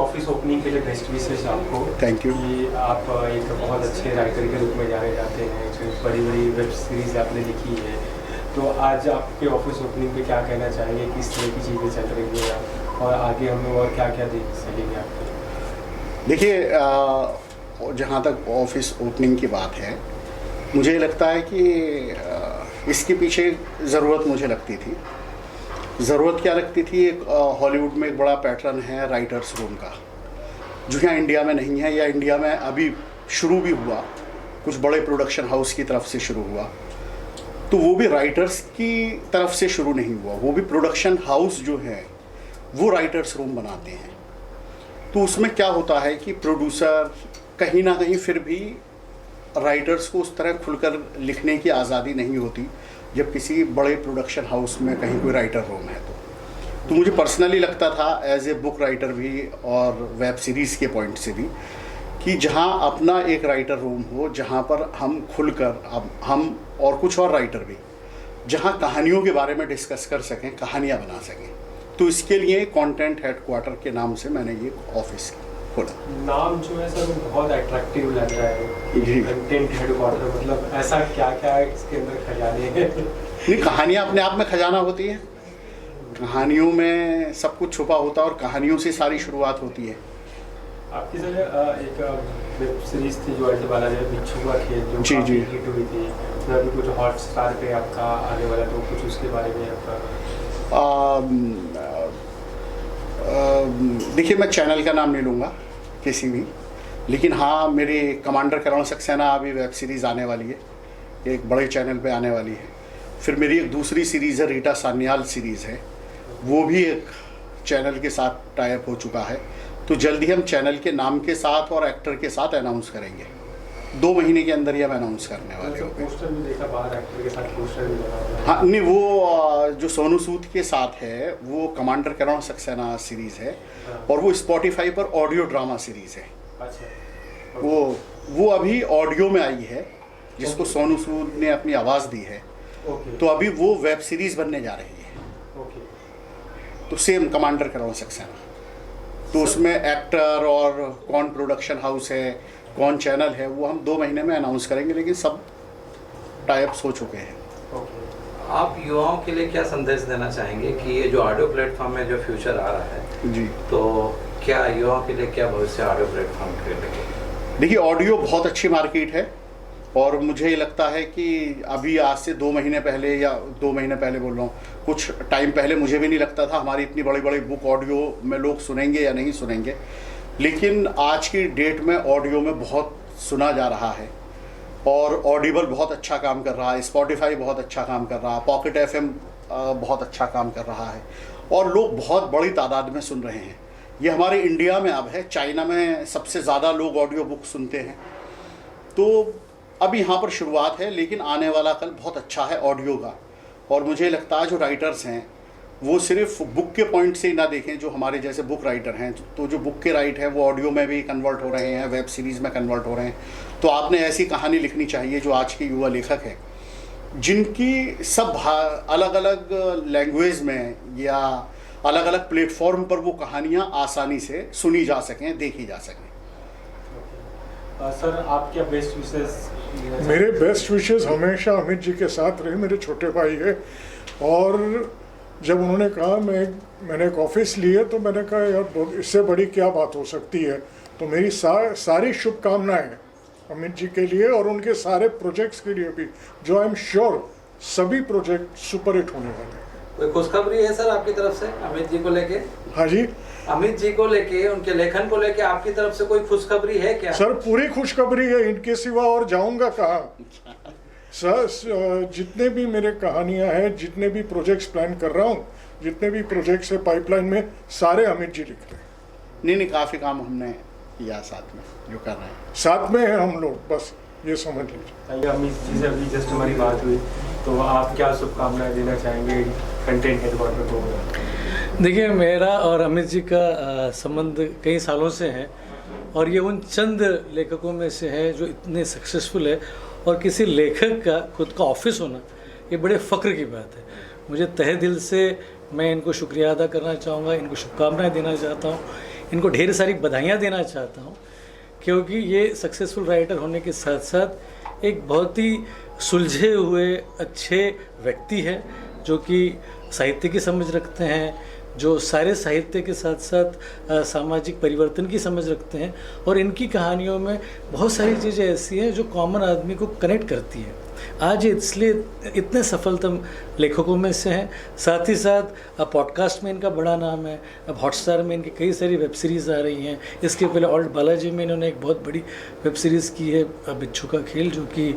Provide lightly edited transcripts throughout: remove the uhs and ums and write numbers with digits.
Office opening के लिए best विशेष आपको। Thank you. कि आप एक बहुत अच्छे राइटर के रूप में जाने जाते हैं, जो बड़ी बड़ी वेब सीरीज़ आपने लिखी है। तो आज आपके ऑफिस ओपनिंग पे क्या कहना चाहेंगे, किस तरह की चीज़ें चल रही है और आगे हम लोग और क्या क्या देख सकेंगे आपको? देखिए, जहाँ तक ऑफिस ओपनिंग की बात है, मुझे लगता है कि इसके पीछे ज़रूरत मुझे लगती थी। ज़रूरत क्या लगती थी, एक हॉलीवुड में एक बड़ा पैटर्न है राइटर्स रूम का, जो यहाँ इंडिया में नहीं है, या इंडिया में अभी शुरू भी हुआ, कुछ बड़े प्रोडक्शन हाउस की तरफ से शुरू हुआ। तो वो भी राइटर्स की तरफ से शुरू नहीं हुआ, वो भी प्रोडक्शन हाउस जो है वो राइटर्स रूम बनाते हैं। तो उसमें क्या होता है कि प्रोड्यूसर कहीं ना कहीं फिर भी राइटर्स को उस तरह खुलकर लिखने की आज़ादी नहीं होती जब किसी बड़े प्रोडक्शन हाउस में कहीं कोई राइटर रूम है। तो मुझे पर्सनली लगता था एज ए बुक राइटर भी और वेब सीरीज़ के पॉइंट से भी, कि जहाँ अपना एक राइटर रूम हो, जहाँ पर हम खुलकर, अब हम और कुछ और राइटर भी, जहाँ कहानियों के बारे में डिस्कस कर सकें, कहानियाँ बना सकें। तो इसके लिए कंटेंट हेडक्वार्टर के नाम से मैंने ये ऑफिस खोला। नाम जो है सर बहुत अट्रैक्टिव लग रहा है जी। कंटेंट हेडक्वार्टर, मतलब ऐसा क्या क्या है इसके अंदर खजाने हैं? नहीं, कहानियाँ अपने आप में खजाना होती है। कहानियों में सब कुछ छुपा होता है और कहानियों से सारी शुरुआत होती है। आपकी सर एक वेब सीरीज थी जो अल्टबाला जो बिच्छू का खेल, जो जी, काफी जी। हिट हुई थी, तो अभी कुछ हॉटस्टार पे आपका आने वाला, तो कुछ उसके बारे में आपका? देखिए, मैं चैनल का नाम नहीं लूँगा किसी भी, लेकिन हाँ, मेरी कमांडर करण सक्सेना अभी वेब सीरीज़ आने वाली है, एक बड़े चैनल पे आने वाली है। फिर मेरी एक दूसरी सीरीज़ है, रीटा सान्याल सीरीज़ है, वो भी एक चैनल के साथ टाई अप हो चुका है। तो जल्दी हम चैनल के नाम के साथ और एक्टर के साथ अनाउंस करेंगे। 2 महीने के अंदर ही हम अनाउंस करने वाले होंगे। पोस्टर भी देखा बाहर, एक्टर के साथ पोस्टर भी लगा हुआ है। हाँ, नहीं, वो जो सोनू सूद के साथ है वो कमांडर करण सक्सेना सीरीज़ है, और वो स्पॉटिफाई पर ऑडियो ड्रामा सीरीज़ है। अच्छा। वो अभी ऑडियो में आई है, जिसको सोनू सूद ने अपनी आवाज़ दी है। ओके। तो अभी वो वेब सीरीज़ बनने जा रही है। ओके। तो सेम कमांडर करण सक्सेना, तो उसमें एक्टर और कौन प्रोडक्शन हाउस है, कौन चैनल है, वो हम 2 महीने में अनाउंस करेंगे, लेकिन सब टाइप्स हो चुके हैं। ओके। आप युवाओं के लिए क्या संदेश देना चाहेंगे कि ये जो ऑडियो प्लेटफॉर्म में जो फ्यूचर आ रहा है, जी, तो क्या युवाओं के लिए क्या भविष्य ऑडियो प्लेटफॉर्म के लिए? देखिए, ऑडियो बहुत अच्छी मार्केट है, और मुझे लगता है कि अभी आज से 2 महीने पहले, या 2 महीने पहले बोल रहा हूँ, कुछ टाइम पहले मुझे भी नहीं लगता था हमारी इतनी बड़ी बड़ी बुक ऑडियो में लोग सुनेंगे या नहीं सुनेंगे। लेकिन आज की डेट में ऑडियो में बहुत सुना जा रहा है, और ऑडिबल बहुत अच्छा काम कर रहा है, स्पॉटिफाई बहुत अच्छा काम कर रहा है, पॉकेट एफएम बहुत अच्छा काम कर रहा है, और लोग बहुत बड़ी तादाद में सुन रहे हैं। ये हमारे इंडिया में अब है, चाइना में सबसे ज़्यादा लोग ऑडियो बुक सुनते हैं। तो अब यहाँ पर शुरुआत है, लेकिन आने वाला कल बहुत अच्छा है ऑडियो का। और मुझे लगता है जो राइटर्स हैं वो सिर्फ बुक के पॉइंट से ही ना देखें, जो हमारे जैसे बुक राइटर हैं, तो जो बुक के राइट हैं वो ऑडियो में भी कन्वर्ट हो रहे हैं, वेब सीरीज़ में कन्वर्ट हो रहे हैं। तो आपने ऐसी कहानी लिखनी चाहिए जो आज के युवा लेखक हैं, जिनकी सब अलग अलग लैंग्वेज में या अलग अलग प्लेटफॉर्म पर वो कहानियाँ आसानी से सुनी जा सकें, देखी जा सकें। सर, आप क्या बेस्ट विशेष? मेरे बेस्ट विशेस हमेशा अमित जी के साथ रहे, मेरे छोटे भाई है। और जब उन्होंने कहा मैंने एक ऑफिस ली है, तो मैंने कहा यार इससे बड़ी क्या बात हो सकती है। तो मेरी सारी शुभकामनाएं अमित जी के लिए और उनके सारे प्रोजेक्ट्स के लिए भी, जो आई एम श्योर सभी प्रोजेक्ट सुपर हिट होने वाले हैं। कोई खुशखबरी है सर आपकी तरफ से अमित जी को लेके? हाँ जी, अमित जी को लेके, उनके लेखन को लेके आपकी तरफ से कोई खुशखबरी है क्या? सर पूरी खुशखबरी है, इनके सिवा और जाऊंगा कहाँ। सर जितने भी मेरे कहानियां हैं, जितने भी प्रोजेक्ट्स प्लान कर रहा हूँ, जितने भी प्रोजेक्ट्स है पाइपलाइन में, सारे अमित जी लिख रहे हैं। नहीं, काफ़ी काम हमने किया साथ में, जो कर रहे हैं साथ में हैं हम लोग, बस ये समझ लीजिए। अमित जी से अभी जस्ट हमारी बात हुई, तो आप क्या शुभकामनाएं देना चाहेंगे कंटेंट हेडक्वार्टर को? देखिए, मेरा और अमित जी का संबंध कई सालों से है, और ये उन चंद लेखकों में से है जो इतने सक्सेसफुल है, और किसी लेखक का खुद का ऑफिस होना ये बड़े फ़ख्र की बात है। मुझे तहे दिल से मैं इनको शुक्रिया अदा करना चाहूँगा, इनको शुभकामनाएं देना चाहता हूँ इनको ढेर सारी बधाइयाँ देना चाहता हूँ, क्योंकि ये सक्सेसफुल राइटर होने के साथ साथ एक बहुत ही सुलझे हुए अच्छे व्यक्ति है, जो कि साहित्य की समझ रखते हैं, जो सारे साहित्य के साथ साथ सामाजिक परिवर्तन की समझ रखते हैं, और इनकी कहानियों में बहुत सारी चीज़ें ऐसी हैं जो कॉमन आदमी को कनेक्ट करती हैं। आज ये इसलिए इतने सफलतम लेखकों में से हैं। साथ ही साथ पॉडकास्ट में इनका बड़ा नाम है। अब हॉटस्टार में इनकी कई सारी वेब सीरीज़ आ रही हैं। इसके पहले ऑल्ट बालाजी में इन्होंने एक बहुत बड़ी वेब सीरीज़ की है बिच्छू का खेल, जो कि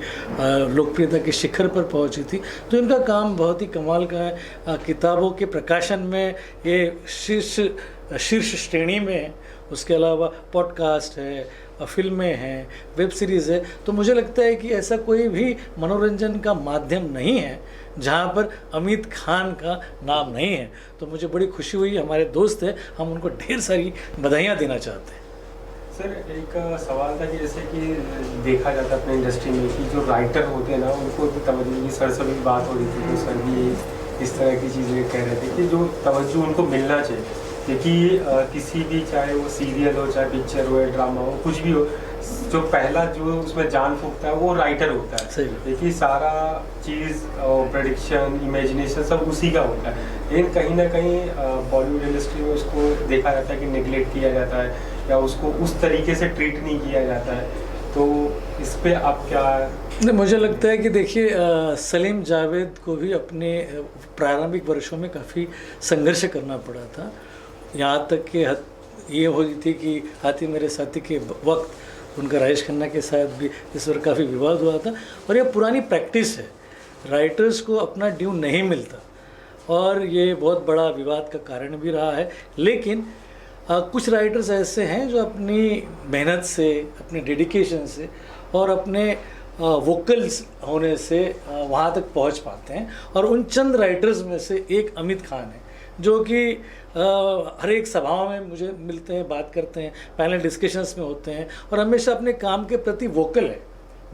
लोकप्रियता के शिखर पर पहुंची थी। तो इनका काम बहुत ही कमाल का है। किताबों के प्रकाशन में ये शीर्ष श्रेणी में है। उसके अलावा पॉडकास्ट है, फिल्में हैं, वेब सीरीज़ है। तो मुझे लगता है कि ऐसा कोई भी मनोरंजन का माध्यम नहीं है जहाँ पर अमित खान का नाम नहीं है। तो मुझे बड़ी खुशी हुई, हमारे दोस्त हैं, हम उनको ढेर सारी बधाइयाँ देना चाहते हैं। सर, एक सवाल था कि जैसे कि देखा जाता है अपने इंडस्ट्री में कि जो राइटर होते हैं ना, उनको भी तवज्जो, सर से भी बात हो रही थी तो सर भी इस तरह की चीज़ें कह रहे थे कि जो तवज्जो उनको मिलना चाहिए, क्योंकि किसी भी, चाहे वो सीरियल हो, चाहे पिक्चर हो या ड्रामा हो, कुछ भी हो, जो पहला जो उसमें जान फूंकता है वो राइटर होता है। देखिए सारा चीज़ प्रेडिक्शन, इमेजिनेशन सब उसी का होता है। लेकिन कहीं ना कहीं बॉलीवुड इंडस्ट्री में उसको देखा जाता है कि नेगलेक्ट किया जाता है या उसको उस तरीके से ट्रीट नहीं किया जाता है। तो इस पे आप क्या? नहीं, मुझे लगता है कि देखिए सलीम जावेद को भी अपने प्रारंभिक वर्षों में काफ़ी संघर्ष करना पड़ा था। यहाँ तक कि ये हो रही थी कि हाथी मेरे साथी के वक्त उनका राजेश खन्ना के साथ भी इस पर काफ़ी विवाद हुआ था। और ये पुरानी प्रैक्टिस है, राइटर्स को अपना ड्यू नहीं मिलता, और ये बहुत बड़ा विवाद का कारण भी रहा है। लेकिन कुछ राइटर्स ऐसे हैं जो अपनी मेहनत से, अपने डेडिकेशन से और अपने वोकल्स होने से वहाँ तक पहुँच पाते हैं। और उन चंद राइटर्स में से एक अमित खान है, जो कि हर एक सभाओं में मुझे मिलते हैं, बात करते हैं, पैनल डिस्कशंस में होते हैं, और हमेशा अपने काम के प्रति वोकल है,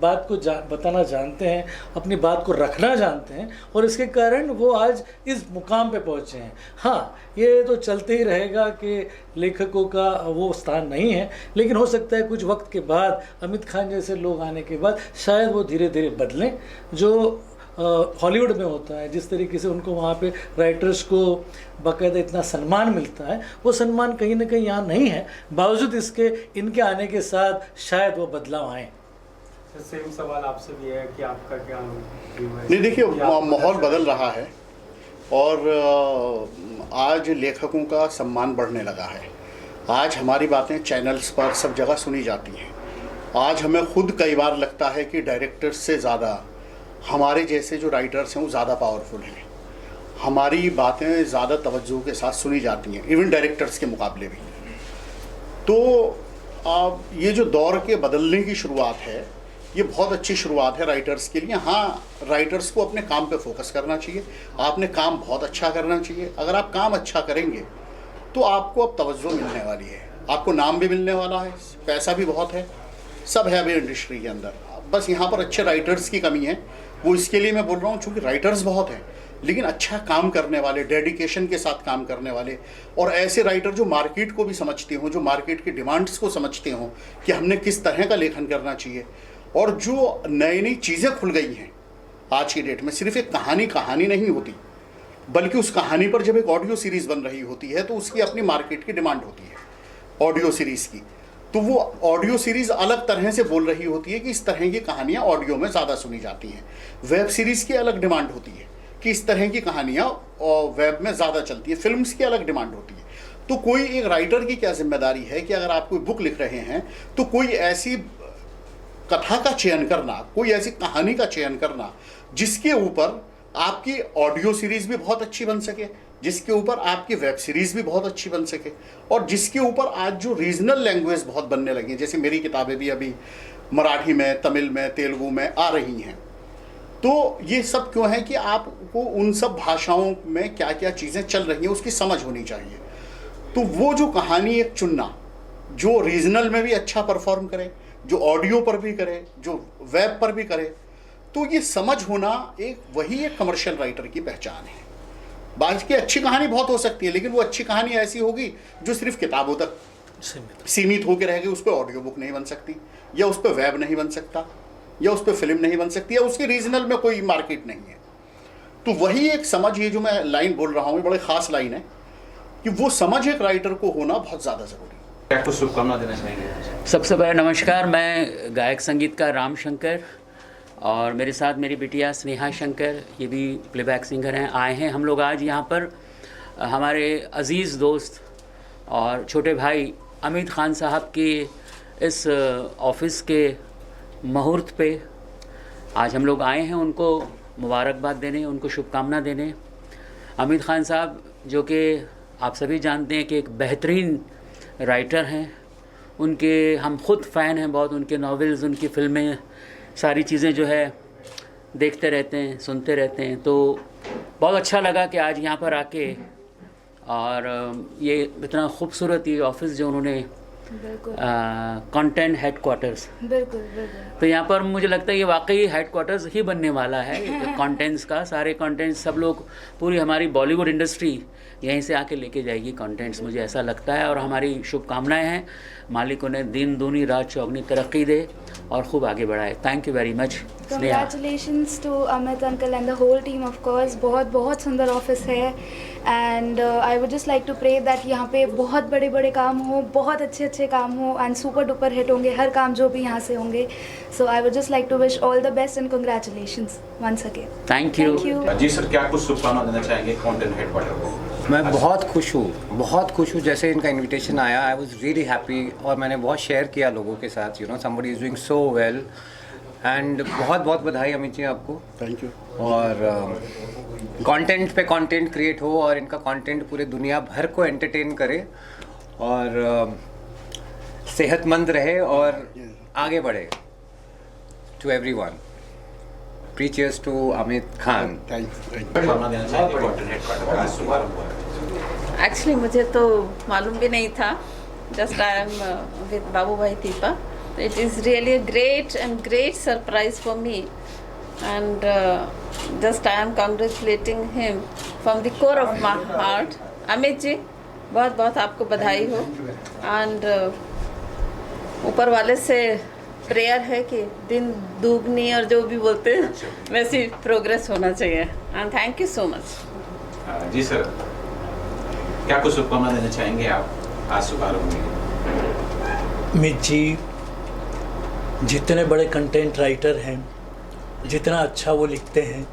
बात को बताना जानते हैं, अपनी बात को रखना जानते हैं, और इसके कारण वो आज इस मुकाम पे पहुँचे हैं। हाँ, ये तो चलते ही रहेगा कि लेखकों का वो स्थान नहीं है, लेकिन हो सकता है कुछ वक्त के बाद अमित खान जैसे लोग आने के बाद शायद वो धीरे धीरे बदलें। जो हॉलीवुड में होता है, जिस तरीके से उनको वहाँ पे राइटर्स को बाकायदा इतना सम्मान मिलता है, वो सम्मान कहीं ना कहीं यहाँ नहीं है। बावजूद इसके इनके आने के साथ शायद वो बदलाव आए। सेम सवाल आपसे भी है कि आपका क्या व्यू है? नहीं, देखिए माहौल बदल रहा है और आज लेखकों का सम्मान बढ़ने लगा है। आज हमारी बातें चैनल्स पर सब जगह सुनी जाती हैं। आज हमें खुद कई बार लगता है कि डायरेक्टर्स से ज़्यादा हमारे जैसे जो राइटर्स हैं वो ज़्यादा पावरफुल हैं। हमारी बातें ज़्यादा तवज्जो के साथ सुनी जाती हैं, इवन डायरेक्टर्स के मुकाबले भी। तो ये जो दौर के बदलने की शुरुआत है, ये बहुत अच्छी शुरुआत है राइटर्स के लिए। हाँ, राइटर्स को अपने काम पे फोकस करना चाहिए, आपने काम बहुत अच्छा करना चाहिए। अगर आप काम अच्छा करेंगे तो आपको अब तवज्जो मिलने वाली है, आपको नाम भी मिलने वाला है, पैसा भी बहुत है, सब है अभी इंडस्ट्री के अंदर। बस यहाँ पर अच्छे राइटर्स की कमी है। वो इसके लिए मैं बोल रहा हूँ चूँकि राइटर्स बहुत हैं, लेकिन अच्छा काम करने वाले, डेडिकेशन के साथ काम करने वाले, और ऐसे राइटर जो मार्केट को भी समझते हों, जो मार्केट की डिमांड्स को समझते हों कि हमने किस तरह का लेखन करना चाहिए। और जो नई नई चीज़ें खुल गई हैं आज की डेट में, सिर्फ एक कहानी नहीं होती, बल्कि उस कहानी पर जब एक ऑडियो सीरीज़ बन रही होती है तो उसकी अपनी मार्केट की डिमांड होती है ऑडियो सीरीज़ की। तो वो ऑडियो सीरीज़ अलग तरह से बोल रही होती है कि इस तरह की कहानियाँ ऑडियो में ज़्यादा सुनी जाती हैं। वेब सीरीज़ की अलग डिमांड होती है कि इस तरह की कहानियाँ वेब में ज़्यादा चलती है। फिल्म्स की अलग डिमांड होती है। तो कोई एक राइटर की क्या जिम्मेदारी है कि अगर आप कोई बुक लिख रहे हैं तो कोई ऐसी कथा का चयन करना, कोई ऐसी कहानी का चयन करना जिसके ऊपर आपकी ऑडियो सीरीज़ भी बहुत अच्छी बन सके, जिसके ऊपर आपकी वेब सीरीज़ भी बहुत अच्छी बन सके, और जिसके ऊपर आज जो रीजनल लैंग्वेज बहुत बनने लगी हैं, जैसे मेरी किताबें भी अभी मराठी में, तमिल में, तेलुगु में आ रही हैं। तो ये सब क्यों है कि आपको उन सब भाषाओं में क्या क्या चीज़ें चल रही हैं उसकी समझ होनी चाहिए। तो वो जो कहानी एक चुनना जो रीजनल में भी अच्छा परफॉर्म करे, जो ऑडियो पर भी करे, जो वेब पर भी करे, तो ये समझ होना वही एक कमर्शियल राइटर की पहचान है। बाकी की अच्छी कहानी बहुत हो सकती है, लेकिन वो अच्छी कहानी ऐसी होगी जो सिर्फ किताबों तक सीमित होकर रह गई, उस पर ऑडियो बुक नहीं बन सकती, या उस पर वेब नहीं बन सकता, या उस पर फिल्म नहीं बन सकती, या उसके रीजनल में कोई मार्केट नहीं है। तो वही एक समझ, ये जो मैं लाइन बोल रहा हूँ, बड़ी ख़ास लाइन है कि वो समझ एक राइटर को होना बहुत ज़्यादा ज़रूरी है। क्या कुछ शुभकामना देना चाहेंगे? सबसे पहले नमस्कार, मैं गायक संगीतकार राम शंकर और मेरे साथ मेरी बिटिया स्नेहा शंकर, ये भी प्लेबैक सिंगर हैं। आए हैं हम लोग आज यहाँ पर हमारे अज़ीज़ दोस्त और छोटे भाई अमित खान साहब की इस ऑफिस के मुहूर्त पे आज हम लोग आए हैं उनको मुबारकबाद देने, उनको शुभकामना देने। अमित खान साहब जो कि आप सभी जानते हैं कि एक बेहतरीन राइटर हैं, उनके हम खुद फ़ैन हैं बहुत, उनके नॉवेल्स, उनकी फ़िल्में, सारी चीज़ें जो है देखते रहते हैं, सुनते रहते हैं। तो बहुत अच्छा लगा कि आज यहाँ पर आके और ये इतना खूबसूरत ये ऑफिस जो उन्होंने कंटेंट हेडक्वार्टर्स, बिल्कुल बिल्कुल, तो यहाँ पर मुझे लगता है ये वाकई हेडक्वार्टर्स ही बनने वाला है कंटेंट्स का। सारे कंटेंट्स सब लोग, पूरी हमारी बॉलीवुड इंडस्ट्री यहीं से आके लेके जाएगी कंटेंट्स, मुझे ऐसा लगता है। और हमारी शुभकामनाएं हैं, मालिक उन्हें दिन दूनी रात चौगनी तरक्की दे और खूब आगे बढ़ाए। Thank you very much. Congratulations to Amit uncle and the whole team of course. बहुत बहुत सुंदर ऑफिस है and I would just like to pray that यहाँ पे बहुत बड़े बड़े काम हो, बहुत अच्छे अच्छे काम हो एंड सुपर डुपर हिट होंगे हर काम जो भी यहाँ से होंगे। So I would just like to wish all the best and congratulations once again. Thank you. जी सर, क्या कुछ शुभकामना देना चाहेंगे कंटेंट हेडक्वार्टर को? मैं बहुत खुश हूँ जैसे इनका इनविटेशन आया, आई वाज रियली हैप्पी और मैंने बहुत शेयर किया लोगों के साथ, you know somebody is doing so well and बहुत बहुत बधाई अमित जी आपको। Thank you. और कंटेंट पे कंटेंट क्रिएट हो और इनका कंटेंट पूरे दुनिया भर को एंटरटेन करे और सेहतमंद रहे और आगे बढ़े। टू एवरीवन, प्रीचियर्स to Amit Khan. Thank you. शुभकामना देना चाहेंगे कंटेंट हेडक्वार्टर का आज शुभारंभ हुआ है? एक्चुअली मुझे तो मालूम भी नहीं था, just I am with Babu Bhai Deepa. It is really a great surprise for me and just I am congratulating him from the core of my heart. Amit ji, बहुत बहुत आपको बधाई हो एंड ऊपर वाले से प्रेयर है कि दिन दुगनी और जो भी बोलते हैं वैसी प्रोग्रेस होना चाहिए and thank you so much. जी सर, क्या कुछ शुभकामना देना चाहेंगे आप आज शुभारंभ में? अमित जी जितने बड़े कंटेंट राइटर हैं, जितना अच्छा वो लिखते हैं,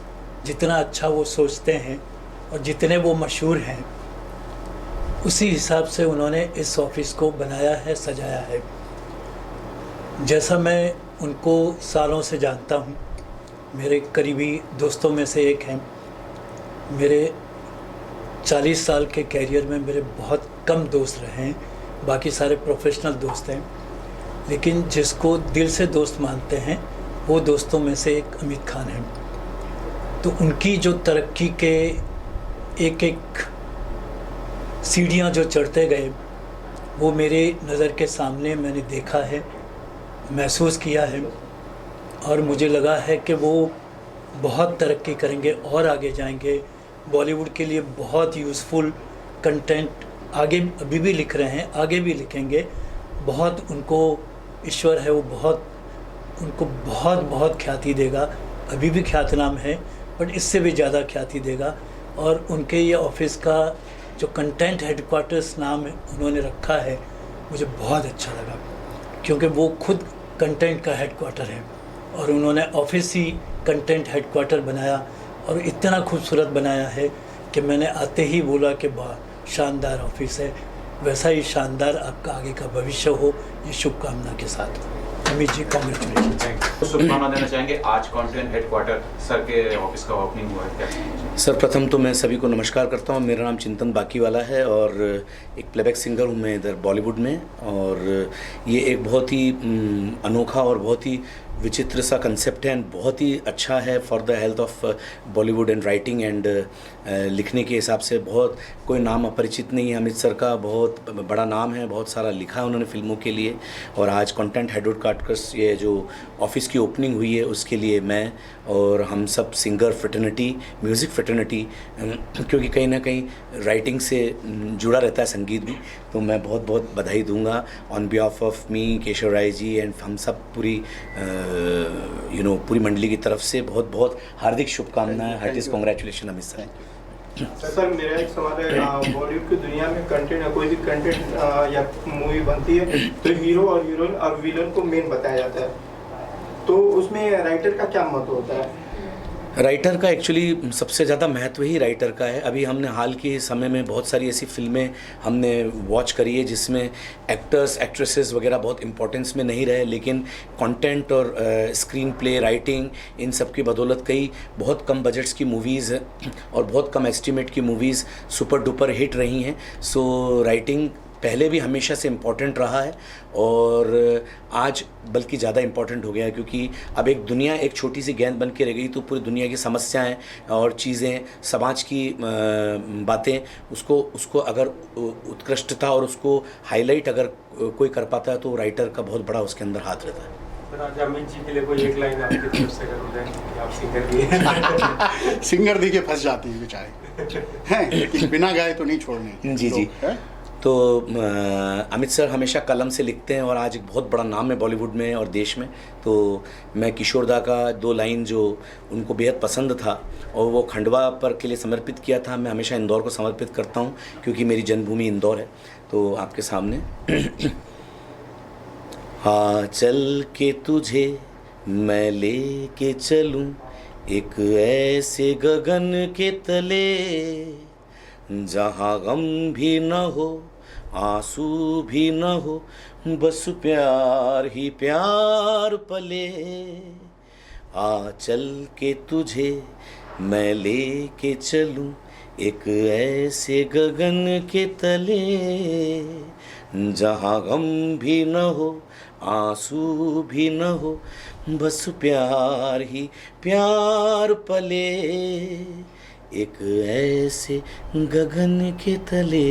जितना अच्छा वो सोचते हैं और जितने वो मशहूर हैं, उसी हिसाब से उन्होंने इस ऑफिस को बनाया है, सजाया है। जैसा मैं उनको सालों से जानता हूँ, मेरे करीबी दोस्तों में से एक हैं। मेरे 40 साल के कैरियर में मेरे बहुत कम दोस्त रहे हैं, बाकी सारे प्रोफेशनल दोस्त हैं, लेकिन जिसको दिल से दोस्त मानते हैं वो दोस्तों में से एक अमित खान हैं। तो उनकी जो तरक्की के एक एक सीढ़ियाँ जो चढ़ते गए, वो मेरे नज़र के सामने मैंने देखा है, महसूस किया है और मुझे लगा है कि वो बहुत तरक्की करेंगे और आगे जाएंगे। बॉलीवुड के लिए बहुत यूज़फुल कंटेंट आगे अभी भी लिख रहे हैं, आगे भी लिखेंगे। बहुत उनको ईश्वर है, वो उनको बहुत बहुत ख्याति देगा। अभी भी ख्यातनाम है बट इससे भी ज़्यादा ख्याति देगा। और उनके ये ऑफिस का जो कंटेंट हेडक्वार्टर्स नाम उन्होंने रखा है, मुझे बहुत अच्छा लगा, क्योंकि वो खुद कंटेंट का हेडक्वार्टर है और उन्होंने ऑफिस ही कंटेंट हेडक्वार्टर बनाया और इतना खूबसूरत बनाया है कि मैंने आते ही बोला कि बहुत शानदार ऑफिस है। वैसा ही शानदार आपका आगे का भविष्य हो, ये शुभकामना के साथ। अमित जी, कॉन्ग्रेचुलेशन। शुभकामना देना चाहेंगे आज कंटेंट हेडक्वार्टर सर के ऑफिस का ओपनिंग हुआ है, क्या? सर, प्रथम तो मैं सभी को नमस्कार करता हूँ। मेरा नाम चिंतन बाकीवाला है और एक प्लेबैक सिंगर हूँ मैं इधर बॉलीवुड में। और ये एक बहुत ही अनोखा और बहुत ही विचित्र सा कंसेप्ट है एंड बहुत ही अच्छा है for the health of Bollywood and writing and लिखने के हिसाब से बहुत कोई नाम अपरिचित नहीं है। अमित सर का बहुत बड़ा नाम है, बहुत सारा लिखा है उन्होंने फिल्मों के लिए। और आज कंटेंट हेडक्वार्टर्स ये जो ऑफिस की ओपनिंग हुई है उसके लिए मैं और हम सब सिंगर फ्रेटर्निटी, म्यूज़िक फ्रेटर्निटी, क्योंकि कहीं ना कहीं राइटिंग से जुड़ा रहता है संगीत भी, तो मैं बहुत बहुत बधाई दूंगा on behalf of me, Keshav Rai ji and हम सब पूरी पूरी मंडली की तरफ से बहुत बहुत हार्दिक शुभकामनाएं। हार्टिस्ट कॉन्ग्रेचुलेशन अमित सर। सर मेरा एक सवाल है, बॉलीवुड की दुनिया में कंटेंट, कोई भी कंटेंट या मूवी बनती है तो हीरो और हीरोइन और विलन को मेन बताया जाता है, तो उसमें राइटर का क्या महत्व होता है? राइटर का एक्चुअली सबसे ज़्यादा महत्व ही राइटर का है। अभी हमने हाल के समय में बहुत सारी ऐसी फिल्में हमने वॉच करी है जिसमें एक्टर्स एक्ट्रेसेस वगैरह बहुत इंपॉर्टेंस में नहीं रहे, लेकिन कंटेंट और स्क्रीन प्ले, राइटिंग, इन सब की बदौलत कई बहुत कम बजट्स की मूवीज़ और बहुत कम एस्टिमेट की मूवीज़ सुपर डुपर हिट रही हैं। सो राइटिंग पहले भी हमेशा से इम्पॉर्टेंट रहा है और आज बल्कि ज़्यादा इम्पॉर्टेंट हो गया है, क्योंकि अब एक दुनिया एक छोटी सी गेंद बन के रह गई, तो पूरी दुनिया की समस्याएं और चीज़ें, समाज की बातें, उसको अगर उत्कृष्टता और उसको हाईलाइट अगर कोई कर पाता है तो राइटर का बहुत बड़ा उसके अंदर हाथ रहता है। आज अमित जी के लिए कोई एक लाइन आपकी तरफ से अगर हो जाए कि आप सिंगर भी हैं। सिंगर दी के फंस जाते हैं बेचारे हैं, लेकिन बिना गाए तो नहीं छोड़ने। जी। तो अमित सर हमेशा कलम से लिखते हैं और आज एक बहुत बड़ा नाम है बॉलीवुड में और देश में। तो मैं किशोर दा का 2 लाइन जो उनको बेहद पसंद था और वो खंडवा पर के लिए समर्पित किया था, मैं हमेशा इंदौर को समर्पित करता हूँ क्योंकि मेरी जन्मभूमि इंदौर है। तो आपके सामने हाँ चल के तुझे मैं ले के चलूँ एक ऐसे गगन के तले, जहाँ गम भी न हो आंसू भी न हो, बस प्यार ही प्यार पले। आ चल के तुझे मैं ले के चलूँ एक ऐसे गगन के तले, जहाँ गम भी न हो आंसू भी न हो, बस प्यार ही प्यार पले, एक ऐसे गगन के तले।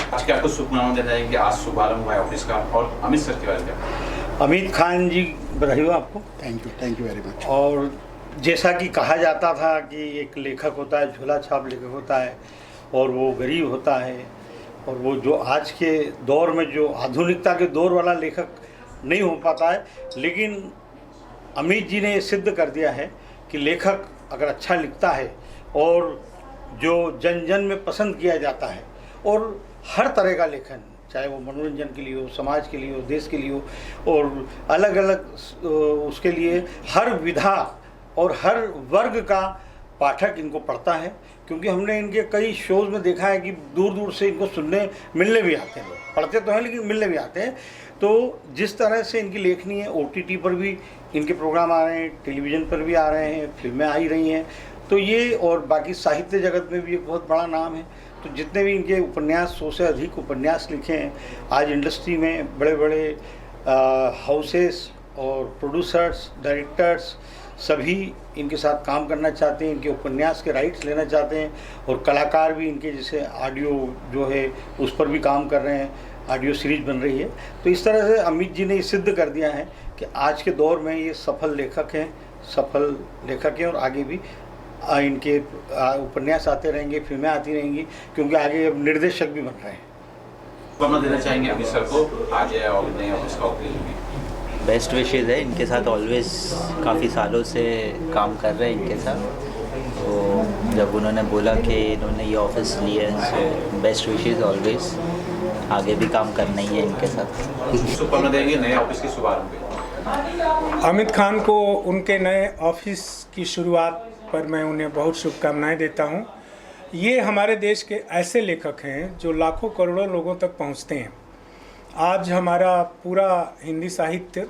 आज के आपको शुभकामनाएं देना है कि आज शुभारंभ हुआ है ऑफिस का, और अमित सर के बारे में। अमित खान जी बधाई हो आपको। Thank you very much. और जैसा कि कहा जाता था कि एक लेखक होता है, झोला छाप लेखक होता है और वो गरीब होता है, और वो जो आज के दौर में जो आधुनिकता के दौर वाला लेखक नहीं हो पाता है, लेकिन अमित जी ने सिद्ध कर दिया है कि लेखक अगर अच्छा लिखता है और जो जन जन में पसंद किया जाता है, और हर तरह का लेखन, चाहे वो मनोरंजन के लिए हो, समाज के लिए हो, देश के लिए हो, और अलग अलग उसके लिए हर विधा और हर वर्ग का पाठक इनको पढ़ता है। क्योंकि हमने इनके कई शोज़ में देखा है कि दूर दूर से इनको सुनने मिलने भी आते हैं लोग, पढ़ते तो हैं लेकिन मिलने भी आते हैं। तो जिस तरह से इनकी लेखनी है, OTT पर भी इनके प्रोग्राम आ रहे हैं, टेलीविज़न पर भी आ रहे हैं, फिल्में आ ही रही हैं, तो ये और बाकी साहित्य जगत में भी एक बहुत बड़ा नाम है। तो जितने भी इनके उपन्यास, 100 से अधिक उपन्यास लिखे हैं, आज इंडस्ट्री में बड़े बड़े हाउसेस और प्रोड्यूसर्स, डायरेक्टर्स सभी इनके साथ काम करना चाहते हैं, इनके उपन्यास के राइट्स लेना चाहते हैं, और कलाकार भी इनके जैसे ऑडियो जो है उस पर भी काम कर रहे हैं, ऑडियो सीरीज बन रही है। तो इस तरह से अमित जी ने सिद्ध कर दिया है कि आज के दौर में ये सफल लेखक हैं और आगे भी इनके उपन्यास आते रहेंगे, फिल्में आती रहेंगी, क्योंकि आगे अब निर्देशक भी बन रहे हैं। शुभकामना देना चाहेंगे अमित सर को आज नए ऑफिस का ओपनिंग? बेस्ट विशेज़ है इनके साथ, ऑलवेज काफ़ी सालों से काम कर रहे हैं इनके साथ। तो जब उन्होंने बोला कि इन्होंने ये ऑफिस लिया है, सो बेस्ट विशेज़ ऑलवेज, आगे भी काम करना ही है इनके साथ। शुभकामना देंगे नए ऑफिस की शुभारंभ पे। अमित खान को उनके नए ऑफिस की शुरुआत पर मैं उन्हें बहुत शुभकामनाएं देता हूं। ये हमारे देश के ऐसे लेखक हैं जो लाखों करोड़ों लोगों तक पहुंचते हैं। आज हमारा पूरा हिंदी साहित्य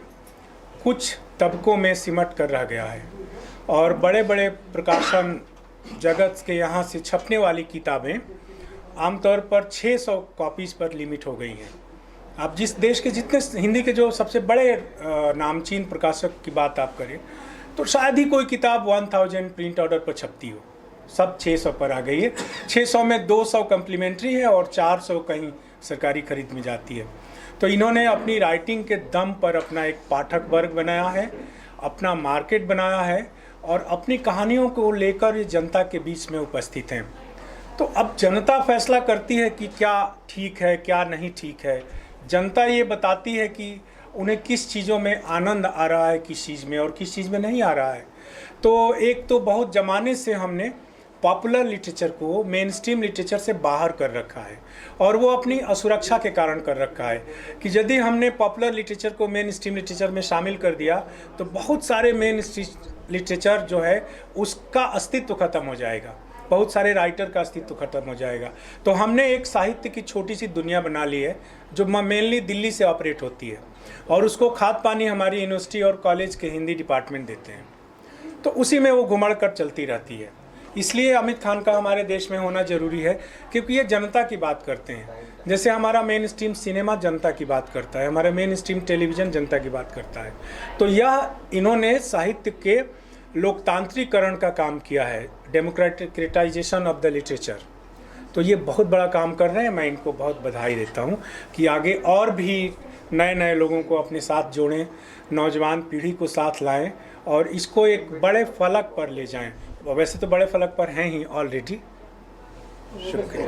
कुछ तबकों में सिमट कर रह गया है, और बड़े बड़े प्रकाशन जगत के यहाँ से छपने वाली किताबें आमतौर पर 600 कॉपीज़ पर लिमिट हो गई हैं। आप जिस देश के जितने हिंदी के जो सबसे बड़े नामचीन प्रकाशक की बात आप करें तो शायद ही कोई किताब 1000 प्रिंट ऑर्डर पर छपती हो, सब 600 पर आ गई है। 600 में 200 कम्प्लीमेंट्री है और 400 कहीं सरकारी खरीद में जाती है। तो इन्होंने अपनी राइटिंग के दम पर अपना एक पाठक वर्ग बनाया है, अपना मार्केट बनाया है, और अपनी कहानियों को लेकर जनता के बीच में उपस्थित हैं। तो अब जनता फैसला करती है कि क्या ठीक है क्या नहीं ठीक है। जनता ये बताती है कि उन्हें किस चीज़ों में आनंद आ रहा है, किस चीज़ में और किस चीज़ में नहीं आ रहा है। तो एक तो बहुत ज़माने से हमने पॉपुलर लिटरेचर को मेन स्ट्रीम लिटरेचर से बाहर कर रखा है, और वो अपनी असुरक्षा के कारण कर रखा है कि यदि हमने पॉपुलर लिटरेचर को मेन स्ट्रीम लिटरेचर में शामिल कर दिया तो बहुत सारे मेन स्ट्रीम लिटरेचर जो है उसका अस्तित्व खत्म हो जाएगा, बहुत सारे राइटर का अस्तित्व खत्म हो जाएगा। तो हमने एक साहित्य की छोटी सी दुनिया बना ली है जो मेनली दिल्ली से ऑपरेट होती है, और उसको खाद पानी हमारी यूनिवर्सिटी और कॉलेज के हिंदी डिपार्टमेंट देते हैं, तो उसी में वो घुमड़ कर चलती रहती है। इसलिए आमिर खान का हमारे देश में होना ज़रूरी है, क्योंकि ये जनता की बात करते हैं। जैसे हमारा मेन स्ट्रीम सिनेमा जनता की बात करता है, हमारा मेन स्ट्रीम टेलीविज़न जनता की बात करता है। तो यह इन्होंने साहित्य के लोकतांत्रिकरण का काम किया है, डेमोक्रेटाइजेशन ऑफ द लिटरेचर। तो ये बहुत बड़ा काम कर रहे हैं, मैं इनको बहुत बधाई देता हूँ कि आगे और भी नए नए लोगों को अपने साथ जोड़ें, नौजवान पीढ़ी को साथ लाएं और इसको एक बड़े फलक पर ले जाएं। वैसे तो बड़े फलक पर हैं ही ऑलरेडी। शुक्रिया।